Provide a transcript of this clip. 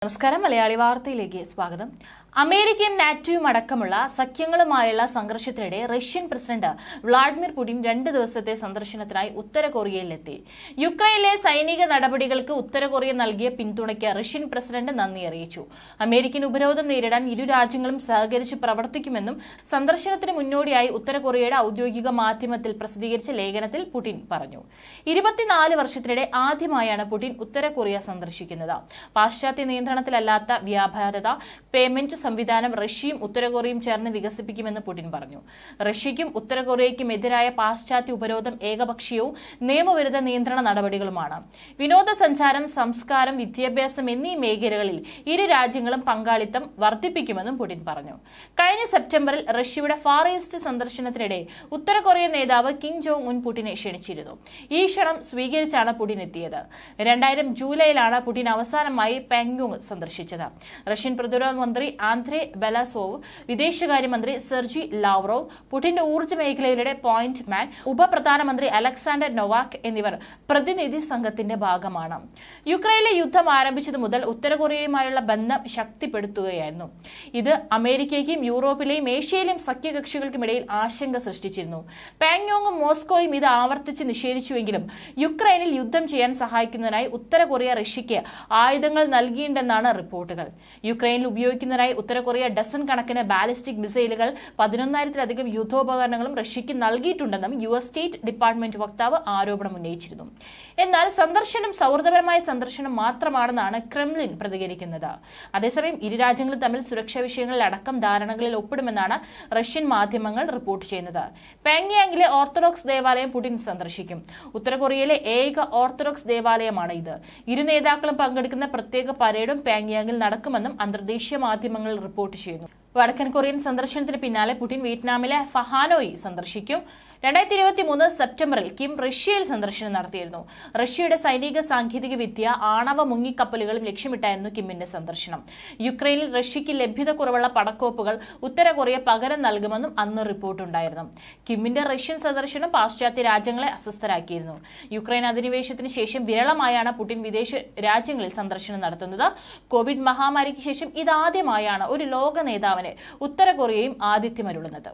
നമസ്കാരം. മലയാളി വാർത്തയിലേക്ക് സ്വാഗതം. അമേരിക്കയും നാറ്റോയും അടക്കമുള്ള സഖ്യങ്ങളുമായുള്ള സംഘർഷത്തിനിടെ റഷ്യൻ പ്രസിഡന്റ് വ്ളാഡിമിർ പുടിൻ 2 ദിവസത്തെ സന്ദർശനത്തിനായി ഉത്തര കൊറിയയിലെത്തി. യുക്രൈനിലെ സൈനിക നടപടികൾക്ക് ഉത്തര കൊറിയ നൽകിയ പിന്തുണയ്ക്ക് റഷ്യൻ പ്രസിഡന്റ് നന്ദി അറിയിച്ചു. അമേരിക്കൻ ഉപരോധം നേരിടാൻ ഇരു രാജ്യങ്ങളും സഹകരിച്ച് പ്രവർത്തിക്കുമെന്നും സന്ദർശനത്തിന് മുന്നോടിയായി ഉത്തര കൊറിയയുടെ ഔദ്യോഗിക മാധ്യമത്തിൽ പ്രസിദ്ധീകരിച്ച ലേഖനത്തിൽ പുടിൻ പറഞ്ഞു. 24 വർഷത്തിനിടെ ആദ്യമായാണ് പുടിൻ ഉത്തര കൊറിയ സന്ദർശിക്കുന്നത്. പാശ്ചാത്യ നിയന്ത്രണത്തിലല്ലാത്ത വ്യാപാരത പേയ്മെന്റ് സംവിധാനം റഷ്യയും ഉത്തര കൊറിയയും ചേർന്ന് വികസിപ്പിക്കുമെന്ന് പുടിൻ പറഞ്ഞു. റഷ്യയ്ക്കും ഉത്തര കൊറിയയ്ക്കും എതിരായ പാശ്ചാത്യ ഉപരോധം ഏകപക്ഷീയവും നിയമവിരുദ്ധ നിയന്ത്രണ നടപടികളുമാണ്. വിനോദസഞ്ചാരം, സംസ്കാരം, വിദ്യാഭ്യാസം എന്നീ മേഖലകളിൽ ഇരു രാജ്യങ്ങളും പങ്കാളിത്തം വർദ്ധിപ്പിക്കുമെന്നും പുടിൻ പറഞ്ഞു. കഴിഞ്ഞ സെപ്റ്റംബറിൽ റഷ്യയുടെ ഫാർ ഈസ്റ്റ് സന്ദർശനത്തിനിടെ ഉത്തര കൊറിയൻ നേതാവ് കിം ജോങ് ഉൻ പുടിനെ ക്ഷണിച്ചിരുന്നു. ഈ ക്ഷണം സ്വീകരിച്ചാണ് പുടിൻ എത്തിയത്. 2000 ജൂലൈയിലാണ് പുടിൻ അവസാനമായി പാങ്യോങ് സന്ദർശിച്ചത്. റഷ്യൻ പ്രതിരോധ മന്ത്രി ആന്ദ്രേ ബെലാസോവ്, വിദേശകാര്യമന്ത്രി സെർജി ലാവ്റോവ്, പുടിന്റെ ഊർജ്ജ മേഖലയിലെ പോയിന്റ് മാൻ, ഉപപ്രധാനമന്ത്രി അലക്സാണ്ടർ നൊവാക് എന്നിവർ പ്രതിനിധി സംഘത്തിന്റെ ഭാഗമാണ്. യുക്രൈനിലെ യുദ്ധം ആരംഭിച്ചതു മുതൽ ഉത്തര കൊറിയയുമായുള്ള ബന്ധം ശക്തിപ്പെടുത്തുകയായിരുന്നു. ഇത് അമേരിക്കയ്ക്കും യൂറോപ്പിലെയും ഏഷ്യയിലെയും സഖ്യകക്ഷികൾക്കുമിടയിൽ ആശങ്ക സൃഷ്ടിച്ചിരുന്നു. പാങ്യോങ്ങും മോസ്കോയും ഇത് ആവർത്തിച്ച് നിഷേധിച്ചുവെങ്കിലും യുക്രൈനിൽ യുദ്ധം ചെയ്യാൻ സഹായിക്കുന്നതിനായി ഉത്തര കൊറിയ റഷ്യയ്ക്ക് ആയുധങ്ങൾ നൽകിയിട്ടുണ്ടെന്നാണ് റിപ്പോർട്ടുകൾ. യുക്രൈനിൽ ഉപയോഗിക്കുന്നതിനായി ഉത്തര കൊറിയ ഡസൻ കണക്കിന് ബാലിസ്റ്റിക് മിസൈലുകൾ, 11,000-ലധികം യുദ്ധോപകരണങ്ങളും റഷ്യയ്ക്ക് നൽകിയിട്ടുണ്ടെന്നും US സ്റ്റേറ്റ് ഡിപ്പാർട്ട്മെന്റ് വക്താവ് ആരോപണം ഉന്നയിച്ചിരുന്നു. എന്നാൽ സന്ദർശനം സൗഹൃദപരമായ സന്ദർശനം മാത്രമാണെന്നാണ് ക്രെംലിൻ പ്രതികരിക്കുന്നത്. അതേസമയം ഇരു രാജ്യങ്ങളും തമ്മിൽ സുരക്ഷാ വിഷയങ്ങളിൽ അടക്കം ധാരണകളിൽ ഒപ്പിടുമെന്നാണ് റഷ്യൻ മാധ്യമങ്ങൾ റിപ്പോർട്ട് ചെയ്യുന്നത്. പാങ്യാങ്ങിലെ ഓർത്തഡോക്സ് ദേവാലയം പുടിൻ സന്ദർശിക്കും. ഉത്തര കൊറിയയിലെ ഏക ഓർത്തഡോക്സ് ദേവാലയമാണ് ഇത്. ഇരു നേതാക്കളും പങ്കെടുക്കുന്ന പ്രത്യേക പരേഡും പാങ്യാങ്ങിൽ നടക്കുമെന്നും അന്തർദേശീയ മാധ്യമങ്ങൾ റിപ്പോർട്ട് ചെയ്യുന്നു. വടക്കൻ കൊറിയൻ സന്ദർശനത്തിന് പിന്നാലെ പുടിൻ വിയറ്റ്നാമിലെ ഫഹാനോയി സന്ദർശിക്കും. 2023 സെപ്റ്റംബറിൽ കിം റഷ്യയിൽ സന്ദർശനം നടത്തിയിരുന്നു. റഷ്യയുടെ സൈനിക സാങ്കേതിക വിദ്യ, ആണവ മുങ്ങിക്കപ്പലുകളും ലക്ഷ്യമിട്ടായിരുന്നു കിമ്മിന്റെ സന്ദർശനം. യുക്രൈനിൽ റഷ്യയ്ക്ക് ലഭ്യത കുറവുള്ള പടക്കോപ്പുകൾ ഉത്തര കൊറിയ പകരം നൽകുമെന്നും അന്ന് റിപ്പോർട്ടുണ്ടായിരുന്നു. കിമ്മിന്റെ റഷ്യൻ സന്ദർശനം പാശ്ചാത്യ രാജ്യങ്ങളെ അസ്വസ്ഥരാക്കിയിരുന്നു. യുക്രൈൻ അധിനിവേശത്തിന് ശേഷം വിരളമായാണ് പുടിൻ വിദേശ രാജ്യങ്ങളിൽ സന്ദർശനം നടത്തുന്നത്. കോവിഡ് മഹാമാരിക്ക് ശേഷം ഇതാദ്യമായാണ് ഒരു ലോക നേതാവിന് ഉത്തര കൊറിയയും ആതിഥ്യമരുളുന്നത്.